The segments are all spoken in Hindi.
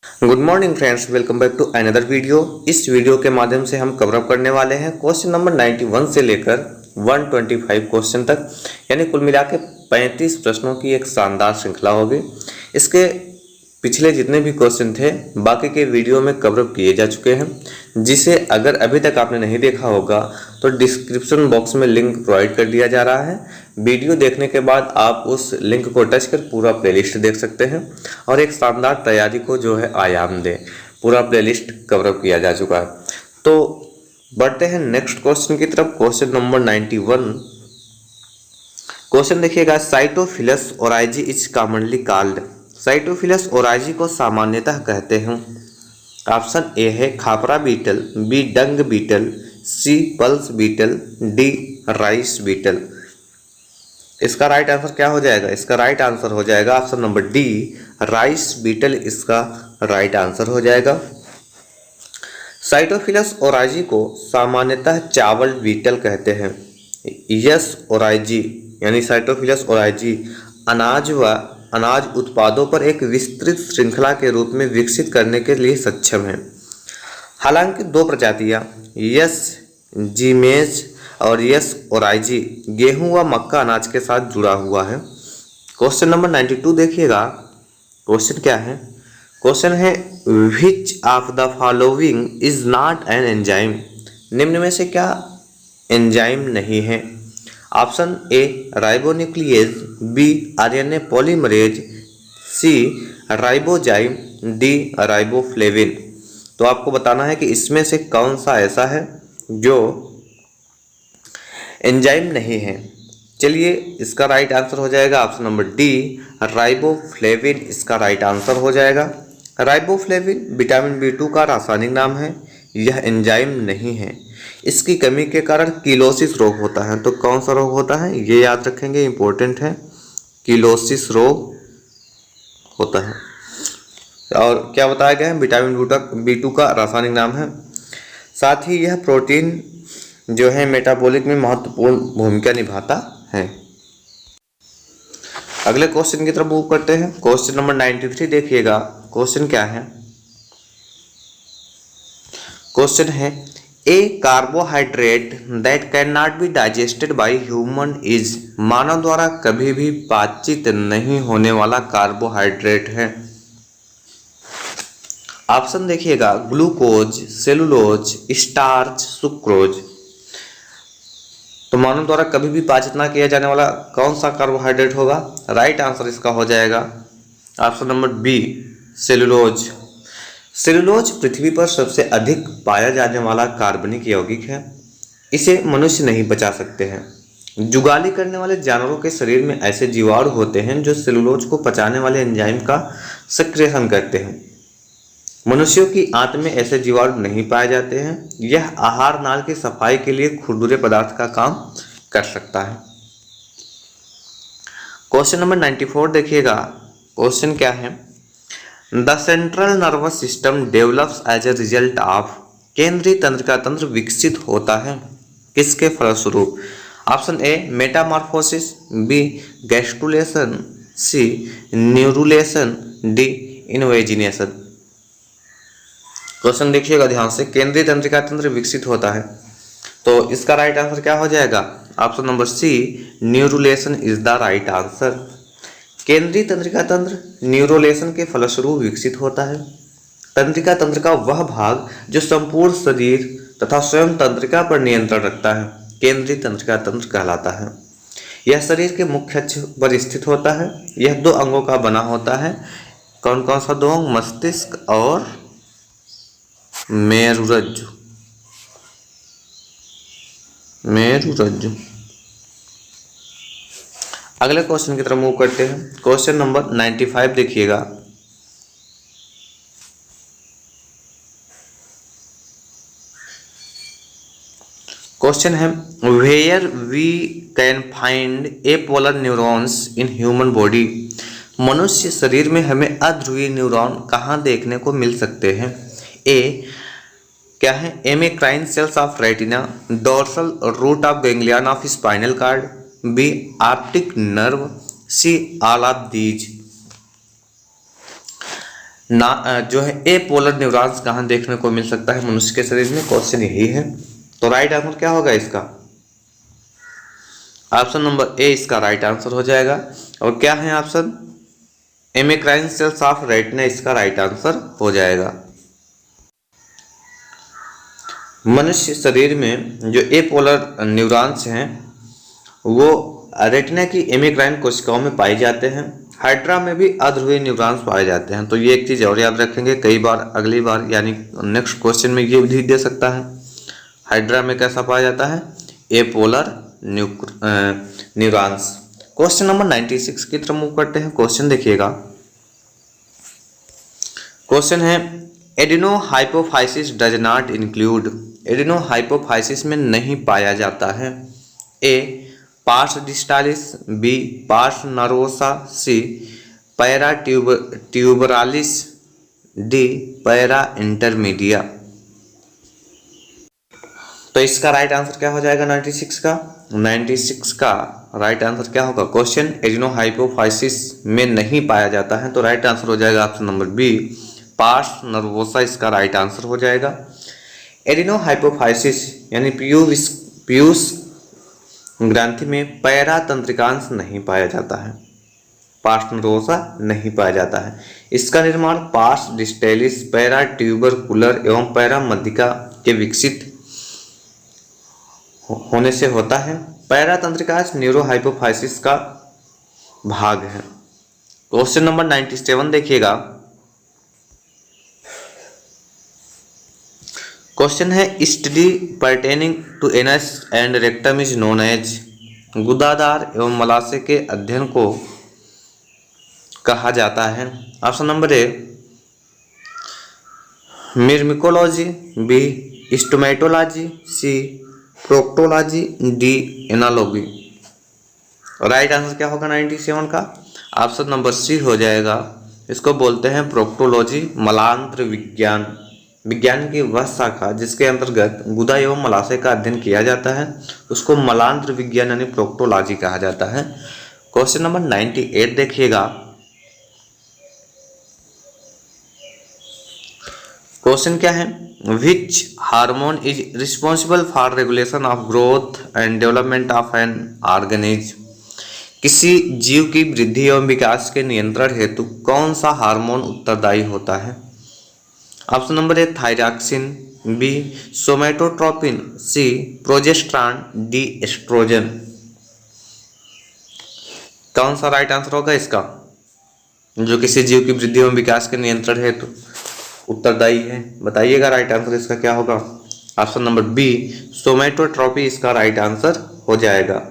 Good morning friends, welcome back to another video. इस वीडियो के माध्यम से हम कवर अप करने वाले हैं क्वेश्चन नंबर 91 से लेकर 125 क्वेश्चन तक, यानी कुल मिला के 35 प्रश्नों की एक शानदार श्रृंखला होगी। इसके पिछले जितने भी क्वेश्चन थे बाकी के वीडियो में कवर अप किए जा चुके हैं, जिसे अगर अभी तक आपने नहीं देखा होगा तो डिस्क्रिप्शन बॉक्स में लिंक प्रोवाइड कर दिया जा रहा है। वीडियो देखने के बाद आप उस लिंक को टच कर पूरा प्लेलिस्ट देख सकते हैं और एक शानदार तैयारी को जो है आयाम दे। पूरा प्लेलिस्ट कवर अप किया जा चुका है। तो बढ़ते हैं नेक्स्ट क्वेश्चन की तरफ। Question number 91। क्वेश्चन देखिएगा, Sitophilus oryzae is commonly called. Sitophilus oryzae को सामान्यतः कहते हैं। ऑप्शन ए है khapra beetle, B dung beetle, C pulse beetle, D rice beetle. इसका राइट आंसर क्या हो जाएगा? इसका राइट आंसर हो जाएगा option number D, rice beetle इसका राइट आंसर हो जाएगा। साइटोफिलस ओराइजी को सामान्यतः चावल बीटल कहते हैं। यस ओराइजी यानी साइटोफिलस ओराइजी अनाज उत्पादों पर एक विस्तृत श्रृंखला के रूप में विकसित करने के लिए सक्षम है। हालांकि दो प्रजातियां यस जीमेज और यस ओराइजी गेहूं व मक्का अनाज के साथ जुड़ा हुआ है। क्वेश्चन नंबर 92 देखिएगा। क्वेश्चन क्या है? क्वेश्चन है which of the following is not an enzyme. निम्न में से क्या एंजाइम नहीं है? Option A ribonuclease, B RNA polymerase, C ribozyme, D riboflavin. तो आपको बताना है कि इसमें से कौन सा ऐसा है जो एंजाइम नहीं है। चलिए, इसका राइट आंसर हो जाएगा ऑप्शन नंबर डी, राइबोफ्लेविन इसका राइट आंसर हो जाएगा। राइबोफ्लेविन विटामिन B2 का रासायनिक नाम है। यह एंजाइम नहीं है। इसकी कमी के कारण किलोसिस रोग होता है। तो कौन सा रोग होता है ये याद रखेंगे, इंपॉर्टेंट है। किलोसिस रोग होता है। और क्या बताया गया है? विटामिन B2 का रासायनिक नाम है। साथ ही यह प्रोटीन जो है मेटाबॉलिक में महत्वपूर्ण भूमिका निभाता है। अगले क्वेश्चन की तरफ मूव करते हैं। क्वेश्चन नंबर 93 देखिएगा। क्वेश्चन क्या है? क्वेश्चन है a carbohydrate that can not be digested by human is. मानव द्वारा कभी भी पाचित नहीं होने वाला कार्बोहाइड्रेट है। ऑप्शन देखिएगा, ग्लूकोज, सेलुलोज, स्टार्च, सुक्रोज। तो मानव द्वारा कभी भी पाचित ना किया जाने वाला कौन सा कार्बोहाइड्रेट होगा? राइट आंसर इसका हो जाएगा option number B, cellulose. Cellulose पृथ्वी पर सबसे अधिक पाया जाने वाला कार्बनिक यौगिक है। इसे मनुष्य नहीं बचा सकते हैं। जुगाली करने वाले जानवरों के शरीर में ऐसे जीवाणु होते हैं जो सेलुलोज को पचाने वाले एंजाइम का सक्रियण करते हैं। मनुष्यों की आंत में ऐसे जीवाणु नहीं पाए जाते हैं। यह आहार नाल की सफाई के लिए खुरदुरे पदार्थ का काम कर सकता है। क्वेश्चन नंबर 94 देखिएगा। क्वेश्चन क्या है? The central nervous system develops as a result of. केंद्रीय तंत्रिका तंत्र विकसित होता है किसके फलस्वरूप? Option A metamorphosis, B gastrulation, C neurulation, D invagination. Question देखिएगा ध्यान से। केंद्रीय तंत्रिका तंत्र विकसित होता है, तो इसका राइट आंसर क्या हो जाएगा? Option number C, neurulation is the right answer. केंद्रीय तंत्रिका तंत्र न्यूरुलेशन के फलस्वरूप विकसित होता है। तंत्रिका तंत्र का वह भाग जो संपूर्ण शरीर तथा स्वयं तंत्रिका पर नियंत्रण रखता है केंद्रीय तंत्रिका तंत्र कहलाता है। यह शरीर के मुख्य अक्ष पर स्थित होता है। यह दो अंगों का बना होता है। कौन कौन सा दो अंग? मस्तिष्क और मेरुरज्जु। अगले क्वेश्चन की तरफ मूव करते हैं। क्वेश्चन नंबर 95 देखिएगा। क्वेश्चन है where we can find apolar neurons in human body. मनुष्य शरीर में हमें अध्रुवीय न्यूरॉन कहाँ देखने को मिल सकते हैं? ए क्या है? Amacrine cells of retina, dorsal root of ganglion of spinal cord, B optic nerve, C all of these. जो है ए पोलर न्यूरॉन्स कहाँ देखने को मिल सकता है मनुष्य के शरीर में? क्वेश्चन यही है। तो राइट आंसर क्या होगा इसका? ऑप्शन नंबर ए इसका राइट आंसर हो जाएगा। और क्या है ऑप्शन? एमेक्राइन सेल्स ऑफ रेटिना इसका राइट आंसर हो जाएगा। मनुष्य शरीर में जो ए पोलर न्यूरॉन्स हैं वो रेटिना की एमेक्राइन कोशिकाओं में पाए जाते हैं। हाइड्रा में भी अध्रुवीय न्यूरॉन्स पाए जाते हैं। तो ये एक चीज़ और याद रखेंगे, कई बार अगली बार यानी नेक्स्ट क्वेश्चन में ये भी दे सकता है। हाइड्रा में कैसा पाया जाता है? ए पोलर न्यूरॉन्स। क्वेश्चन नंबर 96 की तरफ मूव करते हैं। क्वेश्चन देखिएगा। क्वेश्चन है एडिनोहाइपोफाइसिस डज नॉट इंक्लूड। एडिनोहाइपोफाइसिस में नहीं पाया जाता है। ए पार्स डिस्टालिस, बी पार्स नर्वोसा, सी पैरा ट्यूबरालिस, डी पैरा इंटरमीडिया। तो इसका राइट आंसर क्या हो जाएगा 96 का? 96 का राइट आंसर क्या होगा? क्वेश्चन एडिनोहाइपोफाइसिस में नहीं पाया जाता है, तो राइट आंसर हो जाएगा option number B pars nervosa इसका राइट आंसर हो जाएगा। एडिनोहाइपोफाइसिस यानी पीयूष ग्रंथि में पैरा तंत्रिकांश नहीं पाया जाता है, पार्स नर्वोसा नहीं पाया जाता है। इसका निर्माण पार्स डिस्टेलिस, पैरा ट्यूबरकुलर एवं पैरा मध्यिका के विकसित होने से होता है। पैरा तंत्रिकांश न्यूरोहाइपोफाइसिस का भाग है। क्वेश्चन नंबर 97 देखिएगा। क्वेश्चन है study pertaining to anus and rectum is known as. गुदादार एवं मलाशय के अध्ययन को कहा जाता है। Option number A myrmecology, B stomatology, C proctology, D analogy. Right answer क्या होगा 97 का? ऑप्शन नंबर सी हो जाएगा। इसको बोलते हैं प्रोक्टोलॉजी, मलांत्र विज्ञान। विज्ञान की वह शाखा जिसके अंतर्गत गुदा एवं मलाशय का अध्ययन किया जाता है उसको मलांत्र विज्ञान यानी प्रोक्टोलॉजी कहा जाता है। क्वेश्चन नंबर 98 देखिएगा। क्वेश्चन क्या है? Which hormone is responsible for regulation of growth and development of an organism. किसी जीव की वृद्धि एवं विकास के नियंत्रण हेतु कौन सा हार्मोन उत्तरदायी होता है? Option number A thyroxine, B somatotropin, C progesterone, D oestrogen. कौन सा राइट आंसर होगा इसका? जो किसी जीव की वृद्धि एवं विकास के नियंत्रण हेतु उत्तरदायी है, बताइएगा राइट आंसर इसका क्या होगा? ऑप्शन नंबर बी सोमेटोट्रोपी इसका राइट आंसर हो जाएगा।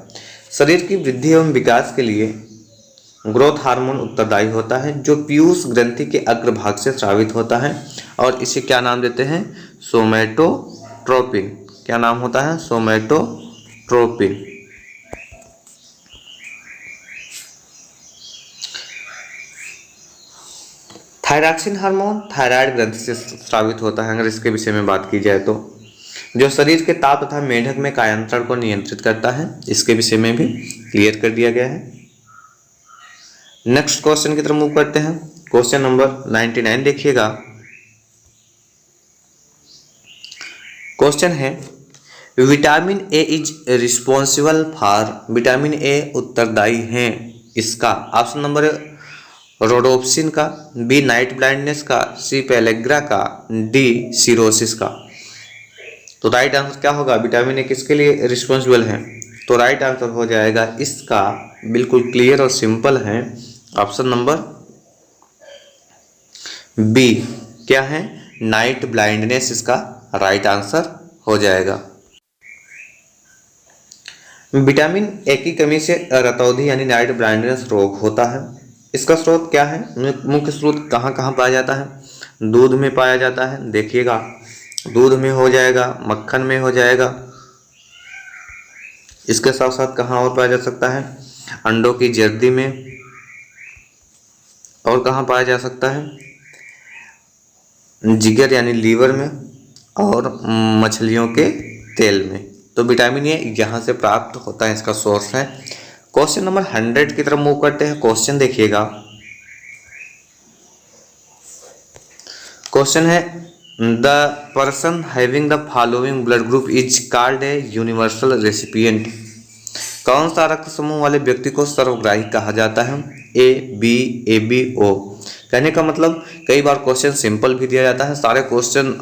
शरीर की वृद्धि एवं विकास के लिए ग्रोथ हार्मोन उत्तरदायी होता है जो पीयूष ग्रंथि के अग्रभाग से स्रावित होता है और इसे क्या नाम देते हैं? सोमेटोट्रोपिन। क्या नाम होता है? सोमेटोट्रोपिन। थायरॉक्सिन हार्मोन थायराइड ग्रंथि से स्रावित होता है। अगर इसके विषय में बात की जाए तो जो शरीर के ताप तथा मेढक में कायांतरण को नियंत्रित करता है, इसके विषय में भी क्लियर कर दिया गया है। नेक्स्ट क्वेश्चन की तरफ मूव करते हैं। क्वेश्चन नंबर 99 देखिएगा। क्वेश्चन है vitamin A is responsible for. Vitamin A उत्तरदायी है इसका? ऑप्शन नंबर रोडोप्सिन का, बी नाइट ब्लाइंडनेस का, सी पेलेग्रा का, डी सिरोसिस का। तो राइट आंसर क्या होगा? विटामिन ए किसके लिए रिस्पॉन्सिबल है? तो राइट आंसर हो जाएगा इसका बिल्कुल क्लियर और सिंपल है ऑप्शन नंबर बी। क्या है? नाइट ब्लाइंडनेस इसका राइट आंसर हो जाएगा। विटामिन ए की कमी से रतौंधी यानी नाइट ब्लाइंडनेस रोग होता है। इसका स्रोत क्या है? मुख्य स्रोत कहाँ कहाँ पाया जाता है? दूध में पाया जाता है, देखिएगा दूध में हो जाएगा, मक्खन में हो जाएगा। इसके साथ साथ कहाँ और पाया जा सकता है? अंडों की जर्दी में। और कहाँ पाया जा सकता है? जिगर यानी लीवर में और मछलियों के तेल में। तो विटामिन ए यहाँ से प्राप्त होता है, इसका सोर्स है। क्वेश्चन नंबर 100 की तरफ मूव करते हैं। क्वेश्चन देखिएगा। क्वेश्चन है the person having the following blood group is called a universal recipient. कौन सा रक्त समूह वाले व्यक्ति को सर्वग्राही कहा जाता है? A B A B O. कहने का मतलब कई बार क्वेश्चन सिंपल भी दिया जाता है, सारे क्वेश्चन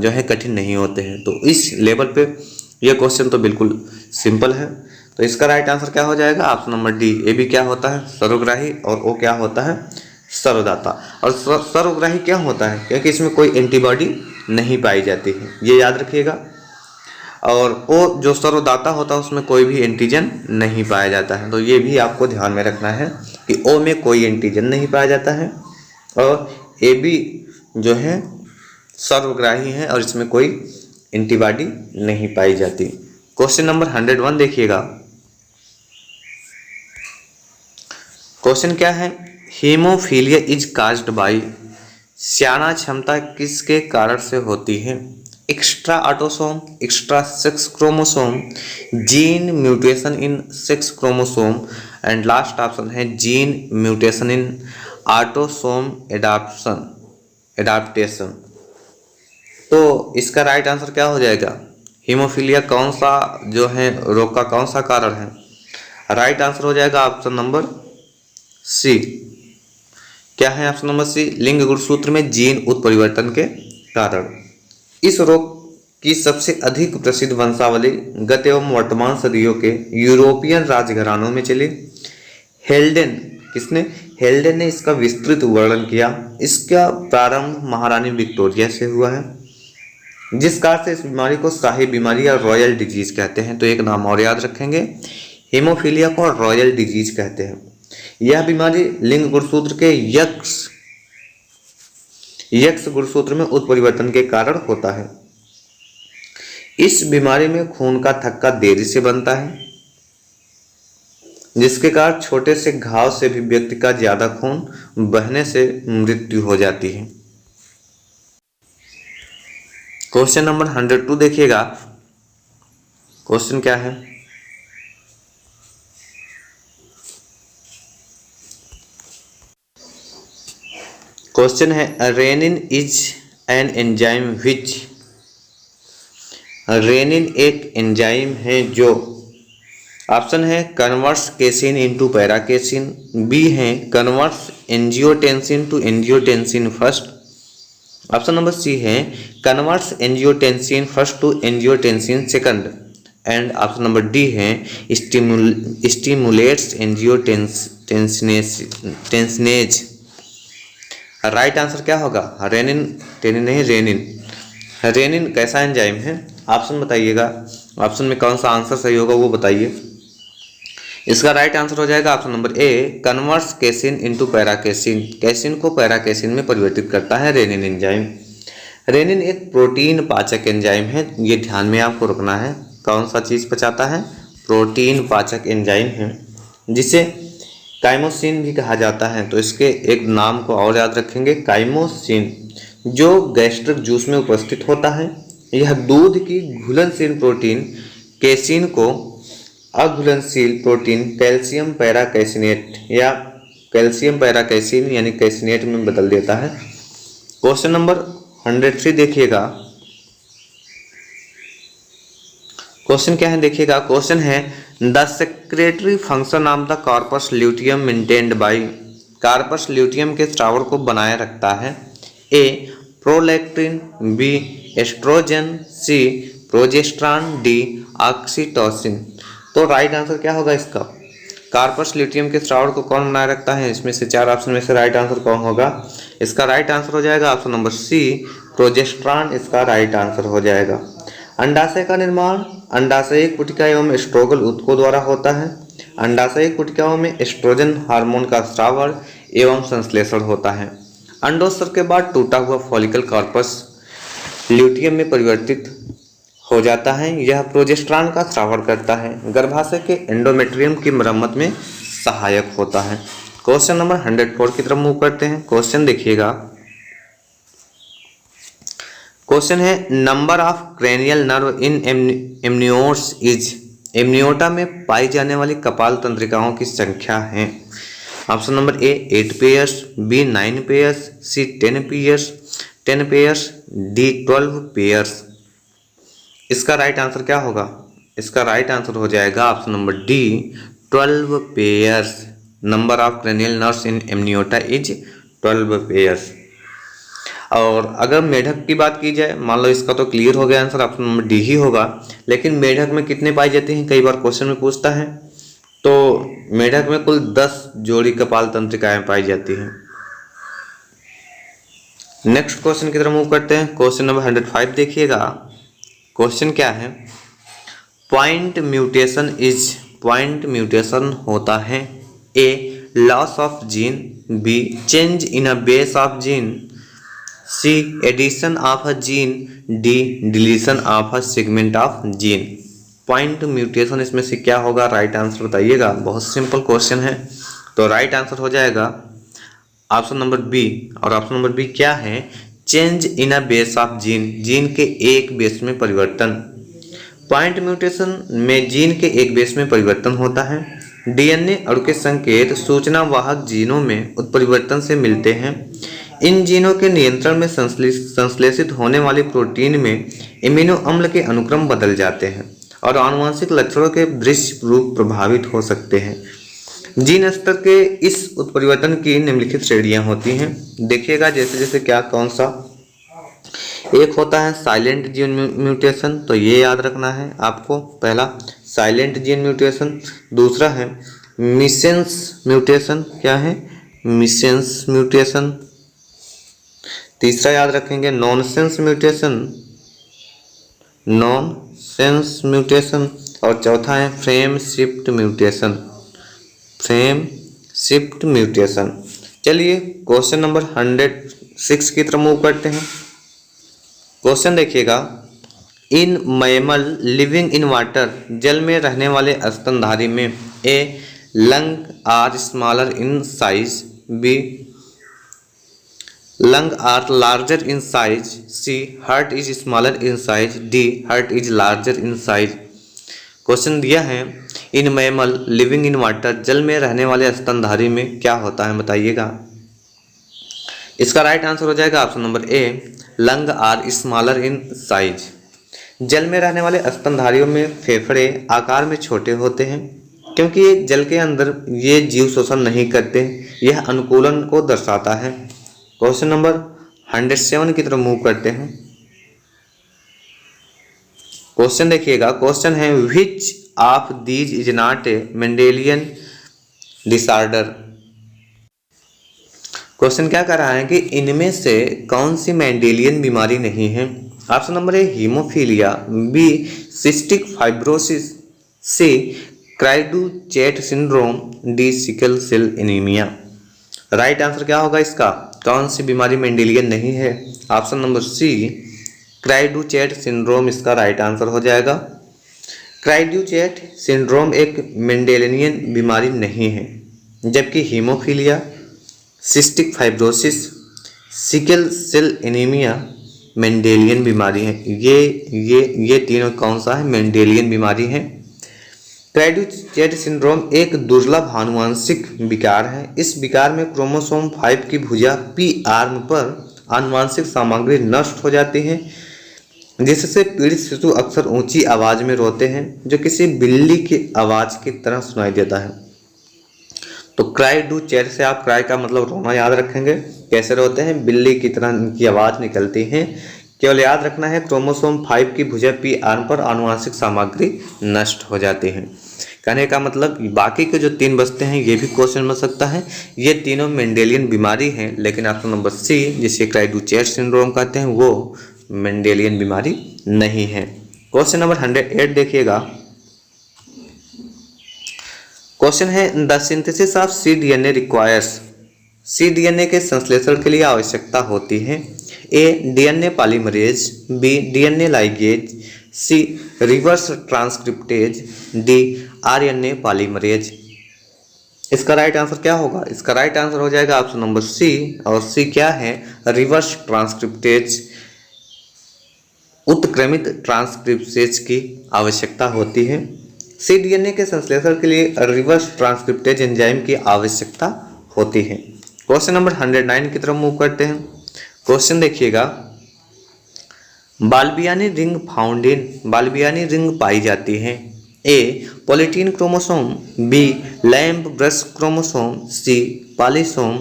जो है कठिन नहीं होते हैं। तो इस लेवल पे ये क्वेश्चन तो बिल्कुल सिंपल है। तो इसका राइट आंसर क्या हो जाएगा? Option number D. A B क्या होता है? सर्वग्राही, और ओ क्या होता है? सर्वदाता। और सर्वग्राही क्या होता है? क्योंकि इसमें कोई एंटीबॉडी नहीं पाई जाती है, ये याद रखिएगा। और ओ जो सर्वदाता होता है उसमें कोई भी एंटीजन नहीं पाया जाता है। तो ये भी आपको ध्यान में रखना है कि ओ में कोई एंटीजन नहीं पाया जाता है, और ए बी जो है सर्वग्राही है और इसमें कोई एंटीबॉडी नहीं पाई जाती। क्वेश्चन नंबर 101 देखिएगा। क्वेश्चन क्या है? Haemophilia is caused by. स्याना क्षमता किसके कारण से होती है? Extra autosome, extra sex chromosome, gene mutation in sex chromosome, and last option है gene mutation in autosome adaptation. तो इसका राइट आंसर क्या हो जाएगा? हीमोफीलिया कौन सा जो है रोग का कौन सा कारण है? राइट आंसर हो जाएगा ऑप्शन नंबर सी। क्या है ऑप्शन नंबर सी? लिंग गुणसूत्र में जीन उत्परिवर्तन के कारण। इस रोग की सबसे अधिक प्रसिद्ध वंशावली गत एवं वर्तमान सदियों के यूरोपियन राजघरानों में चली। हेल्डेन, किसने? हेल्डेन ने इसका विस्तृत वर्णन किया। इसका प्रारंभ महारानी विक्टोरिया से हुआ है, जिस कारण से इस बीमारी को शाही बीमारी या रॉयल डिजीज कहते हैं। तो एक नाम और याद रखेंगे, हीमोफीलिया को रॉयल डिजीज कहते हैं। यह बीमारी लिंग गुणसूत्र के यक्स गुणसूत्र में उत्परिवर्तन के कारण होता है। इस बीमारी में खून का थक्का देरी से बनता है, जिसके कारण छोटे से घाव से भी व्यक्ति का ज्यादा खून बहने से मृत्यु हो जाती है। क्वेश्चन नंबर 102 देखिएगा। क्वेश्चन क्या है? क्वेश्चन है renin is an enzyme which. Renin एक एंजाइम है जो, ऑप्शन है converts casein into para casein, B है converts angiotensin to angiotensin first, option number C है converts angiotensin first to angiotensin second, and option number D है स्टिमुलेट्स एंजियोटेंसिनेज। राइट आंसर क्या होगा? रेनिन, टेनिन नहीं, रेनिन। रेनिन कैसा एंजाइम है? ऑप्शन बताइएगा, ऑप्शन में कौन सा आंसर सही होगा वो बताइए। इसका राइट आंसर हो जाएगा option number A, converts casein into paracasein. Casein को पैराकेसिन में परिवर्तित करता है रेनिन एंजाइम। रेनिन एक प्रोटीन पाचक एंजाइम है, ये ध्यान में आपको रखना है। कौन सा चीज़ पचाता है? प्रोटीन पाचक एंजाइम है, जिसे काइमोसिन भी कहा जाता है। तो इसके एक नाम को और याद रखेंगे, काइमोसिन, जो गैस्ट्रिक जूस में उपस्थित होता है। यह दूध की घुलनशील प्रोटीन केसिन को अघुलनशील प्रोटीन कैल्शियम पैराकैसिनेट या कैल्शियम पैराकैसिन यानी कैसिनेट में बदल देता है। क्वेश्चन नंबर 103 देखिएगा। क्वेश्चन क्या है देखिएगा। क्वेश्चन है the secretary function of the corpus luteum maintained by. Corpus luteum के स्रावर को बनाए रखता है। ए प्रोलैक्टिन, बी एस्ट्रोजन, सी प्रोजेस्ट्रॉन, डी ऑक्सीटोसिन। तो राइट आंसर क्या होगा इसका? कॉर्पस ल्यूटियम के स्रावर को कौन बनाए रखता है? इसमें से चार ऑप्शन में से राइट आंसर कौन होगा? इसका राइट आंसर हो जाएगा ऑप्शन नंबर सी, प्रोजेस्ट्रॉन इसका राइट आंसर हो जाएगा। अंडाशय का निर्माण अंडाशयी कुटिका एवं एस्ट्रोगल ऊतकों द्वारा होता है। अंडाशयी कुटिकाओं में एस्ट्रोजन हार्मोन का स्रावर एवं संश्लेषण होता है। अंडोत्सर्ग के बाद टूटा हुआ फॉलिकल कॉर्पस ल्यूटियम में परिवर्तित हो जाता है। यह प्रोजेस्ट्रॉन का स्रावर करता है। गर्भाशय के एंडोमेट्रियम की मरम्मत में सहायक होता है। क्वेश्चन नंबर 104 की तरफ मूव करते हैं। क्वेश्चन देखिएगा। क्वेश्चन है number of cranial nerve in amniotes is. Amniota में पाई जाने वाली कपाल तंत्रिकाओं की संख्या है। Option number A 8 pairs, B 9 pairs, C 10 pairs, 10 pairs, D 12 pairs. इसका राइट आंसर क्या होगा? इसका राइट आंसर हो जाएगा option number D 12 pairs. Number of cranial nerves in amniota is 12 pairs. और अगर मेढक की बात की जाए, मान लो इसका तो क्लियर हो गया आंसर, ऑप्शन नंबर डी ही होगा। लेकिन मेढक में कितने पाए जाते हैं, कई बार क्वेश्चन में पूछता है। तो मेढक में कुल 10 जोड़ी कपाल तंत्रिकाएं पाई जाती हैं। नेक्स्ट क्वेश्चन की तरफ मूव करते हैं। क्वेश्चन नंबर 105 देखिएगा। क्वेश्चन क्या है? पॉइंट म्यूटेशन होता है A loss of gene, B change in a base of gene, C addition of a gene, D deletion of a segment of gene. Point mutation इसमें से क्या होगा? राइट आंसर बताइएगा। बहुत सिंपल क्वेश्चन है। तो राइट आंसर हो जाएगा ऑप्शन नंबर बी। और ऑप्शन नंबर बी क्या है? Change in a base of gene, gene के एक बेस में परिवर्तन। पॉइंट म्यूटेशन में जीन के एक बेस में परिवर्तन होता है। डीएनए अणु के संकेत सूचना वाहक जीनों में उत्परिवर्तन से मिलते हैं। इन जीनों के नियंत्रण में संश्लेषित होने वाली प्रोटीन में इम्यूनो अम्ल के अनुक्रम बदल जाते हैं और आनुवंशिक लक्षणों के दृश्य रूप प्रभावित हो सकते हैं। जीन स्तर के इस उत्परिवर्तन की निम्नलिखित श्रेणियां होती हैं। देखिएगा जैसे जैसे क्या कौन सा। एक होता है साइलेंट जीन म्यूटेशन, तो ये याद रखना है आपको। पहला साइलेंट जीन म्यूटेशन। दूसरा है मिसेंस म्यूटेशन। क्या है? मिसेंस म्यूटेशन। तीसरा याद रखेंगे नॉनसेंस म्यूटेशन, नॉनसेंस म्यूटेशन। और चौथा है frame shift mutation, frame shift mutation. चलिए क्वेश्चन नंबर 106 की तरफ मूव करते हैं। क्वेश्चन देखिएगा। In mammal living in water, जल में रहने वाले स्तनधारी में A lung are smaller in size, B lung are larger in size, C heart is smaller in size, D heart is larger in size. Question दिया है in mammal living in water, जल में रहने वाले स्तनधारी में क्या होता है बताइएगा। इसका राइट आंसर हो जाएगा option number A lung are smaller in size. जल में रहने वाले स्तनधारियों में फेफड़े आकार में छोटे होते हैं क्योंकि ये जल के अंदर ये जीव शोषण नहीं करते। यह अनुकूलन को दर्शाता है। क्वेश्चन नंबर 107 की तरफ मूव करते हैं। क्वेश्चन देखिएगा। क्वेश्चन है which of these is not a Mendelian disorder. Question क्या कर रहा है कि इनमें से कौन सी मेंडेलियन बीमारी नहीं है। Option number A haemophilia, B cystic fibrosis, C cri du chat syndrome, D sickle cell anaemia. Right answer क्या होगा इसका? कौन सी बीमारी मेंडेलियन नहीं है? Option number C cri du chat syndrome इसका राइट आंसर हो जाएगा। क्राइडू-चैट सिंड्रोम एक मेंडेलियन बीमारी नहीं है, जबकि haemophilia, cystic fibrosis, sickle cell anaemia Mendelian बीमारी है। ये तीनों कौन सा है? मेंडेलियन बीमारी है। क्राइडू-चैट सिंड्रोम एक दुर्लभ आनुवंशिक विकार है। इस विकार में क्रोमोसोम 5 की भुजा पी आर्म पर आनुवंशिक सामग्री नष्ट हो जाती है, जिससे पीड़ित शिशु अक्सर ऊंची आवाज में रोते हैं, जो किसी बिल्ली की आवाज की तरह सुनाई देता है। तो क्राइडू-चैट से आप क्राई का मतलब रोना याद रखेंगे। कैसे रोते हैं? बिल्ली की तरह इनकी आवाज निकलती है। केवल याद रखना है क्रोमोसोम 5 की भुजा पी आर्म पर आनुवंशिक सामग्री नष्ट हो जाती है। कहने का मतलब बाकी के जो 3 बचते हैं ये भी क्वेश्चन बन सकता है। ये तीनों मेंडेलियन बीमारी हैं, लेकिन ऑप्शन नंबर सी जिसे क्राइडू-चैट सिंड्रोम कहते हैं वो मेंडेलियन बीमारी नहीं है। क्वेश्चन नंबर 108 देखिएगा। क्वेश्चन है the synthesis of cDNA requires. cDNA के संश्लेषण के लिए आवश्यकता होती है A DNA polymerase, B DNA ligase, C reverse transcriptase, D RNA polymerase. इसका राइट आंसर क्या होगा? इसका राइट आंसर हो जाएगा ऑप्शन नंबर सी। और सी क्या है? Reverse transcriptase. उत्क्रमित ट्रांसक्रिप्टेज की आवश्यकता होती है। cDNA के संश्लेषण के लिए रिवर्स ट्रांसक्रिप्टेज एंजाइम की आवश्यकता होती है। क्वेश्चन नंबर 109 की तरफ मूव करते हैं। क्वेश्चन देखिएगा, Balbiani ring found in, Balbiani ring पाई जाती है। A polytene chromosome, B lamp brush chromosome, C polysome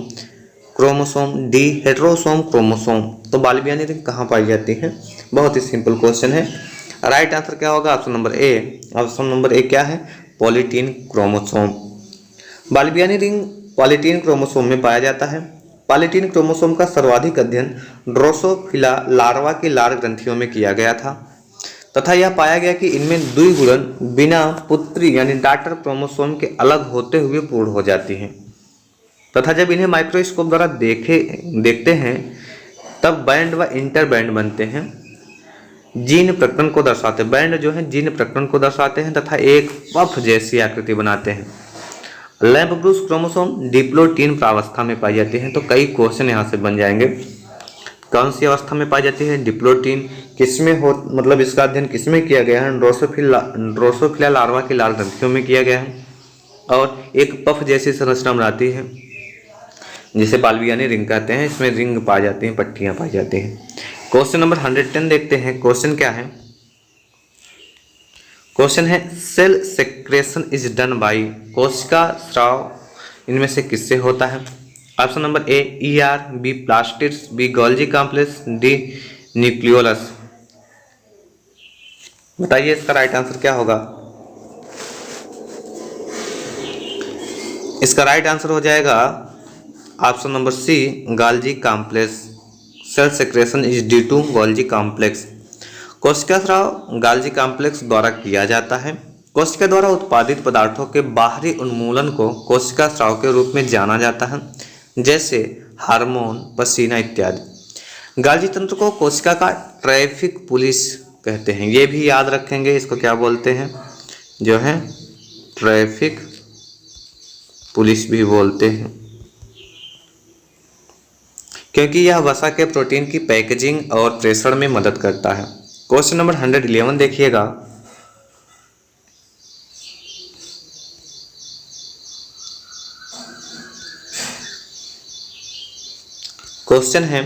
chromosome, D heterosome chromosome. तो बाल्बियानी रिंग कहाँ पाई जाती है? बहुत ही सिंपल क्वेश्चन है। राइट आंसर क्या होगा? Option number A. Option number A क्या है? Polytene chromosome. Balbiani ring polytene chromosome में पाया जाता है। पॉलीटीन क्रोमोसोम का सर्वाधिक अध्ययन ड्रोसोफिला लार्वा की लार ग्रंथियों में किया गया था तथा यह पाया गया कि इनमें द्विगुणन बिना पुत्री यानी डॉटर क्रोमोसोम के अलग होते हुए पूर्ण हो जाती हैं तथा जब इन्हें माइक्रोस्कोप द्वारा देखते हैं तब बैंड व इंटर बैंड बनते हैं। जीन प्रकरण को दर्शाते, बैंड जो है जीन प्रकरण को दर्शाते हैं तथा एक पफ जैसी आकृति बनाते हैं। लैम्ब ब्रूस क्रोमोसोम डिप्लोटीन प्रावस्था में पाई जाती है। तो कई क्वेश्चन यहाँ से बन जाएंगे। कौन सी अवस्था में पाई जाती है? डिप्लोटीन। किसमें हो, मतलब इसका अध्ययन किसमें किया गया है? ड्रोसोफिला लार्वा की लाल ग्रंथियों में किया गया है और एक पफ जैसी संरचना बनाती है जिसे बाल्बियानी रिंग कहते हैं। इसमें रिंग पाई जाती हैं, पट्टियां पाई जाती हैं। क्वेश्चन नंबर 110 देखते हैं। क्वेश्चन क्या है? क्वेश्चन है cell secretion is done by, कोशिका स्राव इनमें से किससे होता है? Option number A ER, B plastids, B Golgi complex, D nucleolus. बताइए इसका राइट आंसर क्या होगा? इसका राइट आंसर हो जाएगा option number C Golgi complex. Cell secretion is due to Golgi complex. कोशिका स्राव गोल्जी कॉम्प्लेक्स द्वारा किया जाता है। कोशिका द्वारा उत्पादित पदार्थों के बाहरी उन्मूलन को कोशिका स्राव के रूप में जाना जाता है, जैसे हार्मोन, पसीना इत्यादि। गोल्जी तंत्र को कोशिका का ट्रैफिक पुलिस कहते हैं। ये भी याद रखेंगे, इसको क्या बोलते हैं? जो है ट्रैफिक पुलिस भी बोलते हैं, क्योंकि यह वसा के प्रोटीन की पैकेजिंग और प्रेषण में मदद करता है। क्वेश्चन नंबर 111 देखिएगा। क्वेश्चन है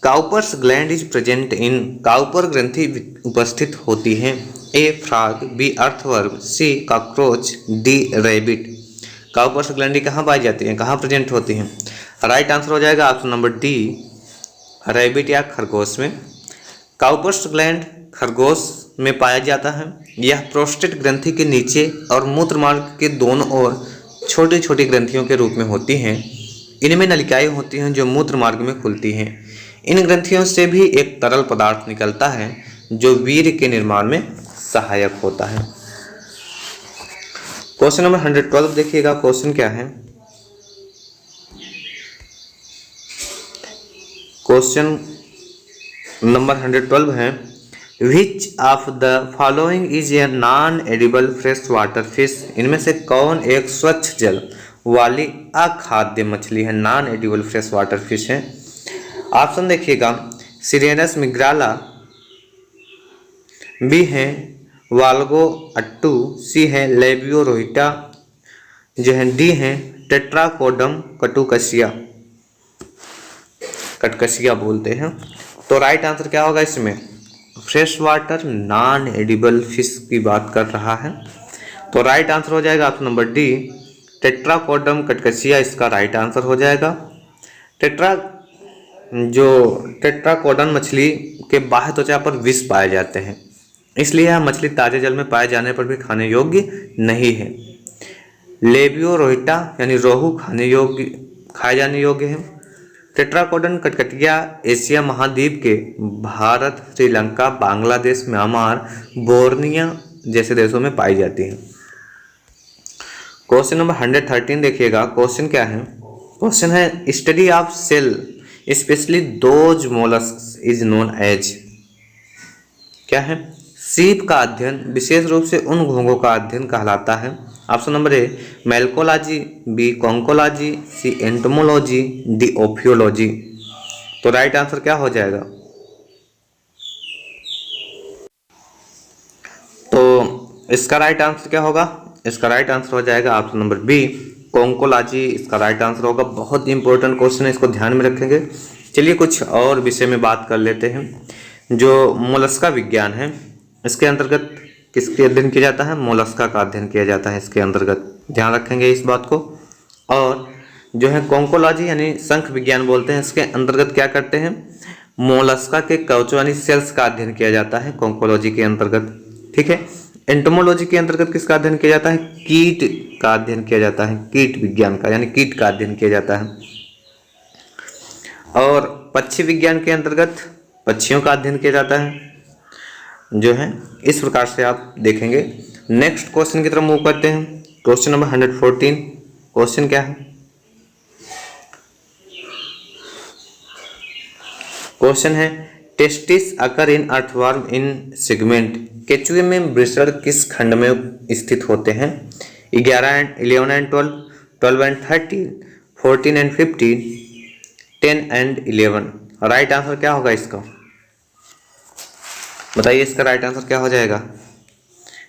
Cowper's gland is present in, Cowper ग्रंथि उपस्थित होती है। A frog, B earthworm, C cockroach, D rabbit. Cowper's gland कहाँ पाई जाती हैं, कहाँ प्रेजेंट होती हैं? राइट आंसर हो जाएगा ऑप्शन नंबर डी, रैबिट या खरगोश में। काउपर्स ग्लैंड खरगोश में पाया जाता है। यह प्रोस्टेट ग्रंथि के नीचे और मूत्र मार्ग के दोनों ओर छोटी छोटी ग्रंथियों के रूप में होती हैं। इनमें नलिकाएं होती हैं जो मूत्र मार्ग में खुलती हैं। इन ग्रंथियों से भी एक तरल पदार्थ निकलता है जो वीर्य के निर्माण में सहायक होता है। क्वेश्चन नंबर 112 देखिएगा। क्वेश्चन क्या है? क्वेश्चन नंबर 112 है which of the following is a non edible fresh water fish. इनमें से कौन एक स्वच्छ जल वाली अखाद्य मछली है? Non edible fresh water fish है। ऑप्शन देखिएगा, सिरेनस मिग्राला, बी है वाल्गो अट्टू, सी है लेबियो रोहिटा, जो है डी है टेट्राकोडम कटुकसिया, कटकसिया बोलते हैं। तो राइट आंसर क्या होगा इसमें? Fresh water non edible fish की बात कर रहा है। तो राइट आंसर हो जाएगा ऑप्शन नंबर डी, टेट्राकोडम कटकसिया इसका राइट आंसर हो जाएगा। टेट्राकोडन मछली के बाह्य त्वचा पर विष पाए जाते हैं, इसलिए यह मछली ताजे जल में पाए जाने पर भी खाने योग्य नहीं है। लेबियो रोहिटा यानी रोहू खाए जाने योग्य है। टेट्राकोडन कटकटिया एशिया महाद्वीप के भारत, श्रीलंका, बांग्लादेश, म्यांमार, बोर्निया जैसे देशों में पाई जाती है। क्वेश्चन नंबर 113 देखिएगा। क्वेश्चन क्या है? क्वेश्चन है study of cell specially those mollusc is known as. क्या है? सीप का अध्ययन, विशेष रूप से उन घोंघों का अध्ययन कहलाता है। Option number A malacology, B conchology, C entomology, D ophiology. तो राइट आंसर क्या हो जाएगा? तो इसका राइट आंसर क्या होगा? इसका राइट आंसर हो जाएगा ऑप्शन नंबर बी कॉन्कोलॉजी, इसका राइट आंसर होगा। बहुत इंपॉर्टेंट क्वेश्चन है, इसको ध्यान में रखेंगे। चलिए कुछ और विषय में बात कर लेते हैं। जो मोलस्का विज्ञान है, इसके अंतर्गत किसके अध्ययन किया जाता है? मोलस्का का अध्ययन किया जाता है इसके अंतर्गत, ध्यान रखेंगे इस बात को। और जो है कॉन्कोलॉजी यानी शंख विज्ञान बोलते हैं, इसके अंतर्गत क्या करते हैं? मोलस्का के कवचों यानी सेल्स का अध्ययन किया जाता है कॉन्कोलॉजी के अंतर्गत, ठीक है। एंटोमोलॉजी के अंतर्गत किसका अध्ययन किया जाता है? कीट का अध्ययन किया जाता है, कीट विज्ञान का यानी कीट का अध्ययन किया जाता है। और पक्षी विज्ञान के अंतर्गत पक्षियों का अध्ययन किया जाता है, जो है इस प्रकार से आप देखेंगे। नेक्स्ट क्वेश्चन की तरफ मूव करते हैं। Question number 114। क्वेश्चन क्या है? क्वेश्चन है testis occur in earthworm in segment. केचुए में वृषण किस खंड में स्थित होते हैं? 11, 11 and 12, 12 and 13, 14 and 15, 10 and 11। Right answer क्या होगा इसका? बताइए इसका राइट आंसर क्या हो जाएगा?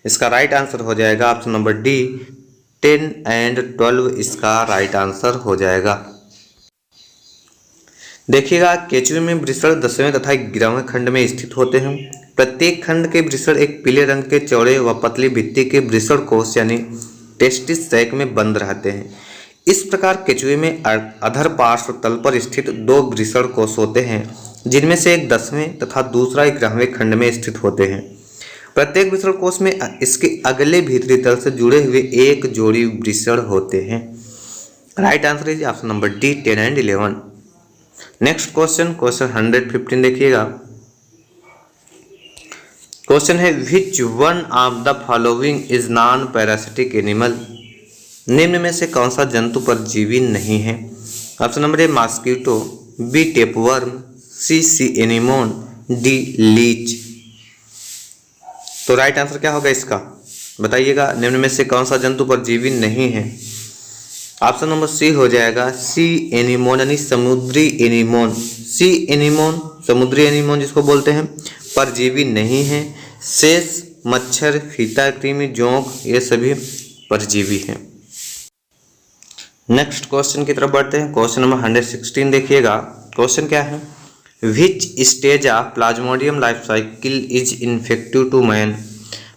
इसका राइट आंसर हो जाएगा ऑप्शन नंबर डी, 10 एंड 12 इसका राइट आंसर हो जाएगा। देखिएगा केचुए में वृषण 10वें तथा 11वें खंड में स्थित होते हैं। प्रत्येक खंड के वृषण एक पीले रंग के चौड़े व पतली भित्ति के वृषण कोश यानी टेस्टिस सैक में बंद रहते हैं। इस प्रकार केचुए में अधर पार्श्व तल पर स्थित 2 वृषण कोश होते हैं, जिनमें से एक 10वें तथा दूसरा 11वें खंड में स्थित होते हैं। प्रत्येक वृषण कोश में इसके अगले भीतरी तल से जुड़े हुए एक जोड़ी वृषण होते हैं। Right answer is option number D, 10 and 11। Next question, question 115 देखिएगा। क्वेश्चन है which one of the following is non parasitic animal. निम्न में से कौन सा जंतु परजीवी नहीं है? Option number A mosquito, B tapeworm, C anemone, D leech. तो राइट आंसर क्या होगा इसका? बताइएगा निम्न में से कौन सा जंतु परजीवी नहीं है? ऑप्शन नंबर सी हो जाएगा, सी एनीमोन यानी समुद्री एनीमोन। सी एनीमोन समुद्री एनीमोन जिसको बोलते हैं, परजीवी नहीं है। शेष, मच्छर, फीता कृमि, जोंक ये सभी परजीवी हैं। नेक्स्ट क्वेश्चन की तरफ बढ़ते हैं। क्वेश्चन नंबर 116 देखिएगा। क्वेश्चन क्या है? Which stage of plasmodium life cycle is infective to man.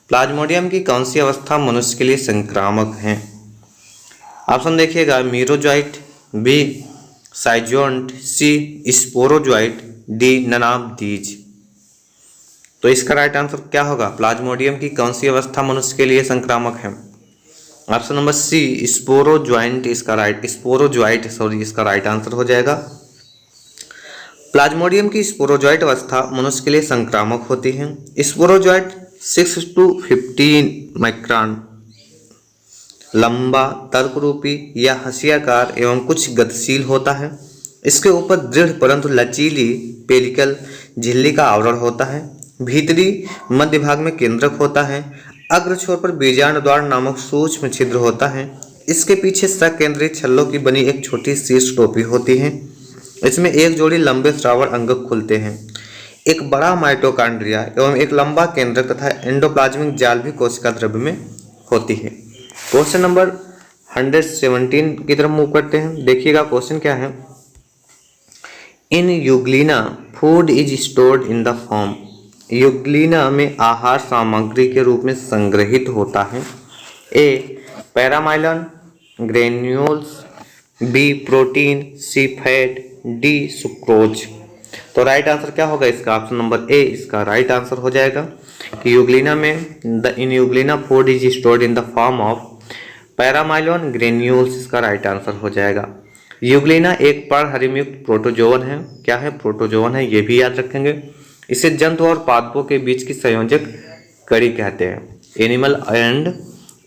Plasmodium की कौन सी अवस्था मनुष्य के लिए संक्रामक है? ऑप्शन देखिएगा, merozoite, B schizont, C sporozoite, D none of these. तो इसका राइट आंसर क्या होगा? प्लाज्मोडियम की कौन सी अवस्था मनुष्य के लिए संक्रामक है? ऑप्शन नंबर सी स्पोरोजोइट इसका राइट आंसर हो जाएगा। प्लाज्मोडियम की स्पोरोजोइट अवस्था मनुष्य के लिए संक्रामक होती है। स्पोरोजोइट 6 to 15 माइक्रोन लंबा, तर्करूपी या हंसियाकार एवं कुछ गतिशील होता है। इसके ऊपर दृढ़ परंतु लचीली पेलिकल झिल्ली का आवरण होता है। भीतरी मध्य भाग में केंद्रक होता है। अग्र छोर पर बीजांड द्वार नामक सूक्ष्म छिद्र होता है। इसके पीछे सकेंद्रित छल्लों की बनी एक छोटी शीर्ष टोपी होती है। इसमें एक जोड़ी लंबे श्रावण अंगक खुलते हैं। एक बड़ा माइटोकॉन्ड्रिया एवं एक लंबा केंद्रक तथा एंडोप्लाज्मिक जाल भी कोशिका द्रव्य में होती है। क्वेश्चन नंबर 117 की तरफ मूव करते हैं। देखिएगा क्वेश्चन क्या है? In Euglena food is stored in the form. Euglena में आहार सामग्री के रूप में संग्रहित होता है। A paramylon granules, B protein, C fat, D sucrose. तो राइट आंसर क्या होगा इसका? ऑप्शन नंबर ए इसका राइट आंसर हो जाएगा कि यूग्लिना में in Euglena food is stored in the form of paramylon granules इसका राइट आंसर हो जाएगा। यूग्लिना एक पर्णहरिमयुक्त प्रोटोजोवन है। क्या है? प्रोटोजोवन है, ये भी याद रखेंगे। इसे जंतु और पादपों के बीच की संयोजक कड़ी कहते हैं। एनिमल एंड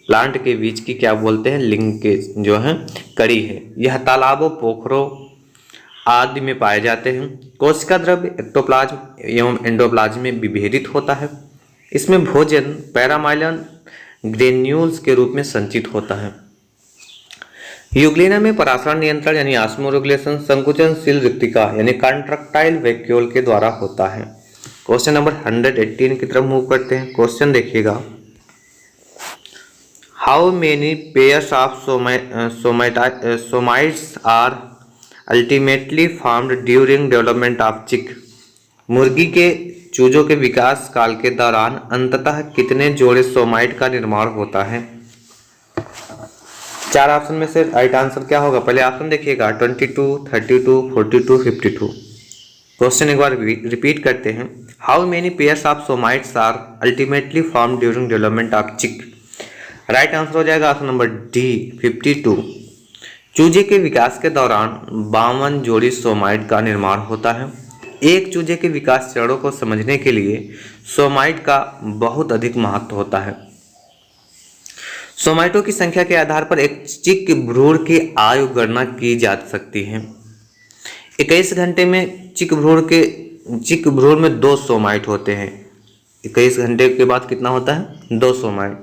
प्लांट के बीच की क्या बोलते हैं? लिंकेज जो है कड़ी है। यह तालाबों, पोखरों आदि में पाए जाते हैं। कोशिका द्रव्य एक्टोप्लाज्म एवं एंडोप्लाज्म में विभेदित होता है। इसमें भोजन पैरामाइलन ग्रेन्यूल्स के रूप में संचित होता है। यूग्लिना में परासरण नियंत्रण यानी ऑस्मोरेगुलेशन संकुचनशील रिक्तिका यानी कॉन्ट्रैक्टाइल वैक्यूल के द्वारा होता है। क्वेश्चन नंबर 118 की तरफ मूव करते हैं। क्वेश्चन देखिएगा, how many pairs of somites are ultimately formed during development of chick. मुर्गी के चूजों के विकास काल के दौरान अंततः कितने जोड़े सोमाइट का निर्माण होता है? चार ऑप्शन में से राइट आंसर क्या होगा? पहले ऑप्शन देखिएगा 22, 32, 42, 52। क्वेश्चन एक बार रिपीट करते हैं। How many pairs of somites are ultimately form during development of chick? Right answer हो जाएगा ऑप्शन नंबर डी 52। चूजे के विकास के दौरान 52 जोड़ी सोमाइट का निर्माण होता है। एक चूजे के विकास चरणों को समझने के लिए सोमाइट का बहुत अधिक महत्व होता है। सोमाइटों की संख्या के आधार पर एक चिक भ्रूण की आयु गणना की जा सकती है। 21 घंटे में चिक भ्रूण में 2 सोमाइट होते हैं। 21 घंटे के बाद कितना होता है? 2 सोमाइट।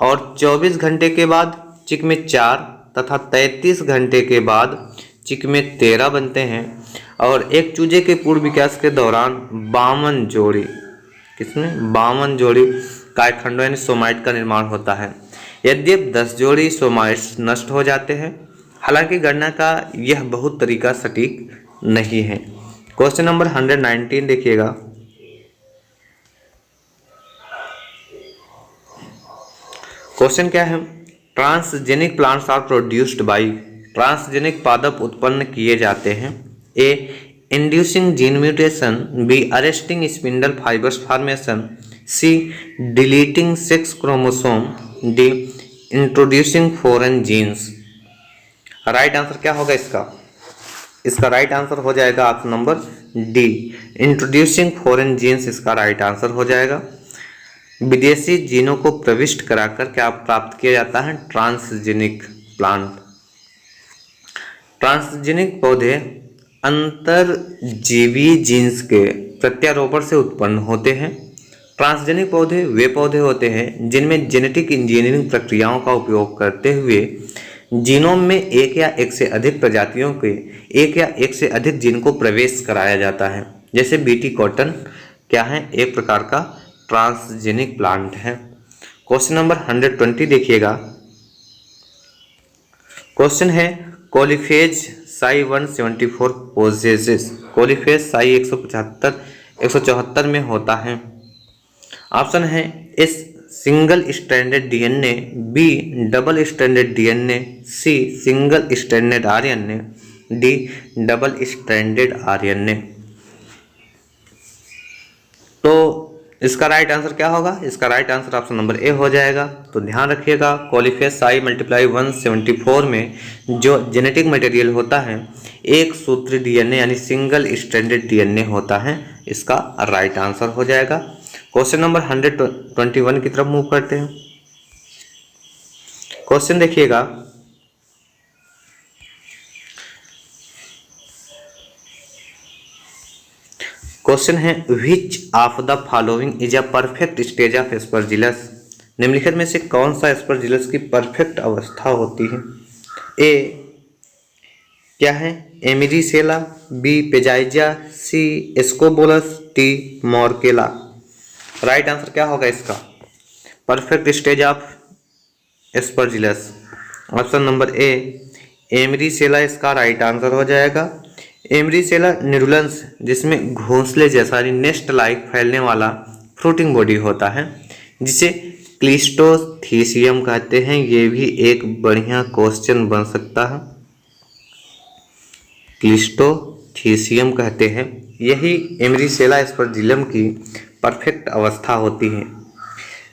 और 24 घंटे के बाद चिक में 4 तथा 33 घंटे के बाद चिक में 13 बनते हैं। और एक चूजे के पूर्ण विकास के दौरान 52 जोड़ी कायखंडों यानी सोमाइट का निर्माण होता है। यद्यपि 10 जोड़ी सोमाइट्स नष्ट हो जाते हैं, हालांकि गणना का यह बहुत तरीका सटीक नहीं है। क्वेश्चन नंबर 119 देखिएगा। क्वेश्चन क्या है? Transgenic plants are produced by. Transgenic पादप उत्पन्न किए जाते हैं। A inducing gene mutation, B arresting spindle fibres formation, C deleting sex chromosome, D introducing foreign genes. Right answer क्या होगा इसका राइट आंसर हो जाएगा option number D introducing foreign genes इसका राइट आंसर हो जाएगा। विदेशी जीनों को प्रविष्ट कराकर क्या प्राप्त किया जाता है? Transgenic plant. ट्रांसजेनिक पौधे अंतरजीवी जीन्स के प्रत्यारोपण से उत्पन्न होते हैं। ट्रांसजेनिक पौधे वे पौधे होते हैं जिनमें जेनेटिक इंजीनियरिंग प्रक्रियाओं का उपयोग करते हुए जीनोम में एक या एक से अधिक प्रजातियों के एक या एक से अधिक जीन को प्रवेश कराया जाता है। जैसे बीटी कॉटन क्या है? एक प्रकार का ट्रांसजेनिक प्लांट है। क्वेश्चन नंबर 120 देखिएगा। क्वेश्चन है coliphage psi 174 possesses. Coliphage psi 174 में होता है। ऑप्शन है A single stranded DNA, B double stranded DNA, C single stranded RNA, D double stranded RNA. तो इसका राइट आंसर क्या होगा? इसका right answer option number A हो जाएगा। तो ध्यान रखिएगा, कोलीफेज साई मल्टीप्लाई 174 में जो जेनेटिक मटेरियल होता है एक सूत्री डीएनए यानी सिंगल स्ट्रैंडेड डीएनए होता है। इसका राइट आंसर हो जाएगा। क्वेश्चन नंबर 121 की तरफ मूव करते हैं। क्वेश्चन देखिएगा। क्वेश्चन है which of the following is a perfect stage of Aspergillus. निम्नलिखित में से कौन सा एस्परजिलस की परफेक्ट अवस्था होती है? ए क्या है? Emericella, B Peziza, C Ascobolus, D Morchella. Right answer क्या होगा इसका? Perfect stage of Aspergillus option number A Emericella इसका राइट आंसर हो जाएगा। एमिरीसेला निरुलेंस जिसमें घोंसले जैसा नेस्ट लाइक फैलने वाला फ्रूटिंग बॉडी होता है जिसे क्लिस्टोथीसियम कहते हैं। ये भी एक बढ़िया क्वेश्चन बन सकता है। क्लिस्टोथीसियम कहते हैं, यही एमिरीसेला एस्परजिलम की परफेक्ट अवस्था होती है।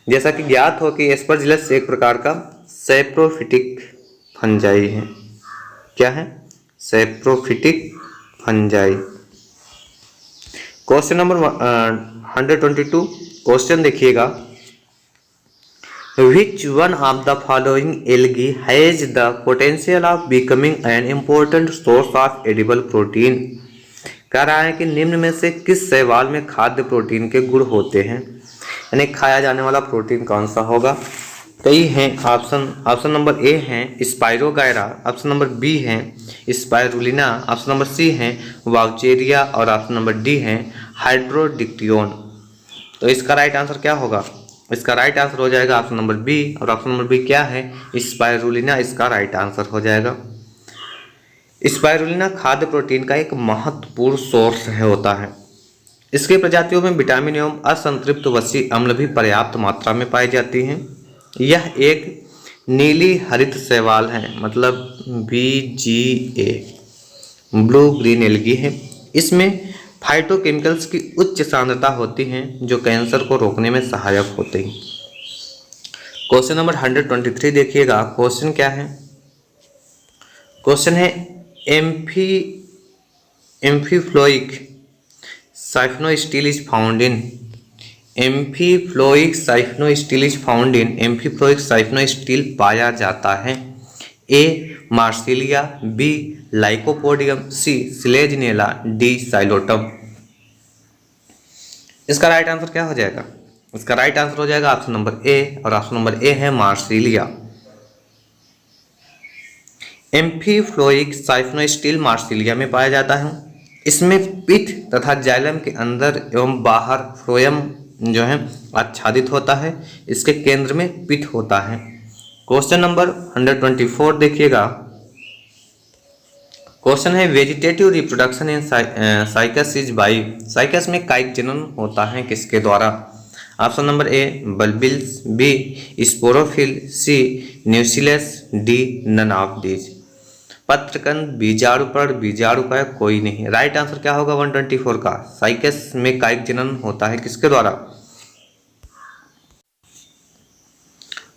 जैसा कि ज्ञात हो कि एस्परजिलस एक प्रकार का सैप्रोफिटिक फंजाई है। क्या है? Saprophytic fungi. Question number 122 question देखिएगा। Which one of the following algae has the potential of becoming an important source of edible protein. कह रहा है कि निम्न में से किस शैवाल में खाद्य प्रोटीन के गुण होते हैं, यानी खाया जाने वाला प्रोटीन कौन सा होगा? कई हैं ऑप्शन नंबर ए है स्पाइरोगायरा, ऑप्शन नंबर बी है स्पाइरुलिना, ऑप्शन नंबर सी है वाउचेरिया और ऑप्शन नंबर डी है हाइड्रोडिक्टियोन। तो इसका राइट आंसर क्या होगा? इसका राइट आंसर हो जाएगा ऑप्शन नंबर बी, और ऑप्शन नंबर बी क्या है? स्पाइरुलिना इसका राइट आंसर हो जाएगा। स्पाइरुलिना खाद्य प्रोटीन का एक महत्वपूर्ण सोर्स होता है। इसकी प्रजातियों में विटामिन एवं असंतृप्त वसी अम्ल भी पर्याप्त मात्रा में पाई जाती हैं। यह एक नीली हरित शैवाल है, मतलब BGA, ब्लू ग्रीन एल्गी है। इसमें फाइटोकेमिकल्स की उच्च सांद्रता होती है जो कैंसर को रोकने में सहायक होते हैं। क्वेश्चन नंबर 123 देखिएगा। क्वेश्चन क्या है? क्वेश्चन है एम्फीफ्लोइक साइफिनोस्टील इज फाउंड इन। एम्फीफ्लोइक साइफिनोस्टील पाया जाता है। ए मार्सिलिया, बी लाइकोपोडियम, सी सिलेजनेला, डी साइलोटम। इसका राइट आंसर क्या हो जाएगा? इसका राइट आंसर हो जाएगा ऑप्शन नंबर ए, और ऑप्शन नंबर ए है मार्सिलिया। एम्फीफ्लोइक साइफिनोस्टील मार्सिलिया में पाया जाता है। इसमें पित्त तथा जाइलम के अंदर एवं बाहर फ्लोएम जो है आच्छादित होता है। इसके केंद्र में पित्त होता है। क्वेश्चन नंबर 124 देखिएगा। क्वेश्चन है vegetative reproduction in Cycas is by. Cycas में कायिक जनन होता है किसके द्वारा? Option number A bulbils, B sporophyll, C nucellus, D none of these. पत्रकंद, बीजाणुपर्ण, बीजाणुकाय कोई नहीं। राइट आंसर क्या होगा 124 का? साइकस में कायिक जनन होता है किसके द्वारा?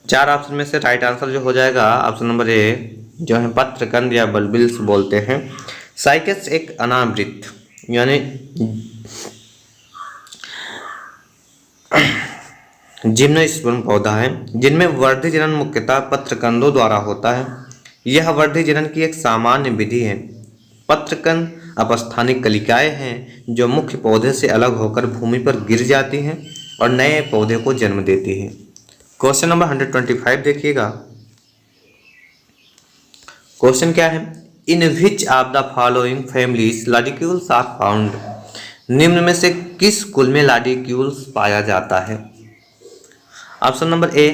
4 ऑप्शन में से राइट आंसर जो हो जाएगा ऑप्शन नंबर ए जो है पत्रकंद या बल्बिल्स बोलते हैं। साइकस एक अनावृत यानी जिम्नोस्पर्म पौधा है जिनमें वर्धी जनन मुख्यतः पत्रकंदों द्वारा होता है। यह वर्धी जनन की एक सामान्य विधि है। पत्रकंद अपस्थानिक कलिकाएं हैं जो मुख्य पौधे से अलग होकर भूमि पर गिर जाती हैं और नए पौधे को जन्म देती हैं। क्वेश्चन नंबर 125 देखिएगा। क्वेश्चन क्या है? In which of the following families lodicules are found. निम्न में से किस कुल में लाडिक्यूल्स पाया जाता है? Option number A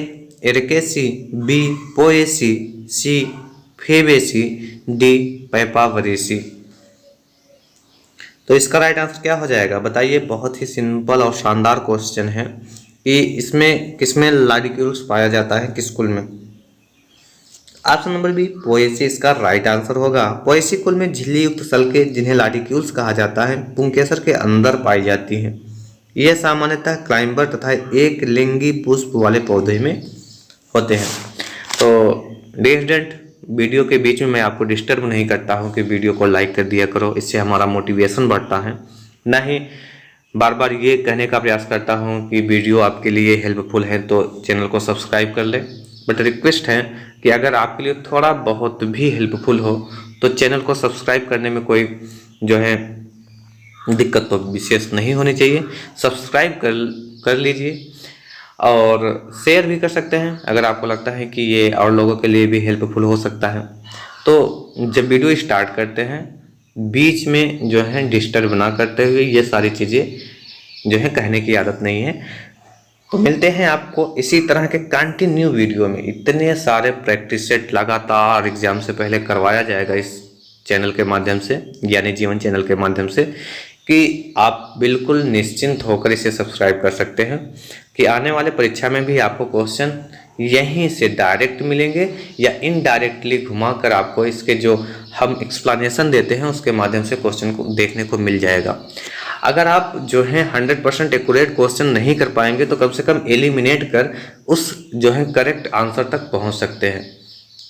Ericaceae, B Poaceae, C Fabaceae, D Papaveraceae. तो इसका राइट आंसर क्या हो जाएगा बताइए? बहुत ही सिंपल और शानदार क्वेश्चन है कि इसमें किसमें लाडिक्यूल्स पाया जाता है, किस कुल में? ऑप्शन नंबर बी पोएसी इसका राइट आंसर होगा। पोएसी कुल में झिल्ली युक्त सल्के जिन्हें लाडिक्यूल्स कहा जाता है पुंकेसर के अंदर पाई जाती हैं। यह सामान्यतः क्लाइंबर तथा एक लिंगी पुष्प वाले पौधे में होते हैं। तो डियर वीडियो के बीच में मैं आपको डिस्टर्ब नहीं करता हूं कि वीडियो को लाइक कर दिया करो, इससे हमारा मोटिवेशन बढ़ता है। ना ही बार बार ये कहने का प्रयास करता हूं कि वीडियो आपके लिए हेल्पफुल है तो चैनल को सब्सक्राइब कर ले। बट रिक्वेस्ट है कि अगर आपके लिए थोड़ा बहुत भी हेल्पफुल हो तो चैनल को सब्सक्राइब करने में कोई जो है दिक्कत तो विशेष नहीं होनी चाहिए। सब्सक्राइब कर लीजिए और शेयर भी कर सकते हैं अगर आपको लगता है कि ये और लोगों के लिए भी हेल्पफुल हो सकता है। तो जब वीडियो स्टार्ट करते हैं बीच में जो है डिस्टर्ब ना करते हुए ये सारी चीज़ें जो है कहने की आदत नहीं है। तो मिलते हैं आपको इसी तरह के कंटिन्यू वीडियो में। इतने सारे प्रैक्टिस सेट लगातार एग्जाम से पहले करवाया जाएगा इस चैनल के माध्यम से, यानी जीवन चैनल के माध्यम से, कि आप बिल्कुल निश्चिंत होकर इसे सब्सक्राइब कर सकते हैं कि आने वाले परीक्षा में भी आपको क्वेश्चन यहीं से डायरेक्ट मिलेंगे या इनडायरेक्टली घुमाकर आपको इसके जो हम एक्सप्लेनेशन देते हैं उसके माध्यम से क्वेश्चन को देखने को मिल जाएगा। अगर आप जो है 100% एक्यूरेट क्वेश्चन नहीं कर पाएंगे तो कम से कम एलिमिनेट कर उस जो है करेक्ट आंसर तक पहुंच सकते हैं।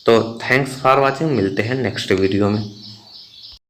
तो थैंक्स फॉर वॉचिंग, मिलते हैं नेक्स्ट वीडियो में।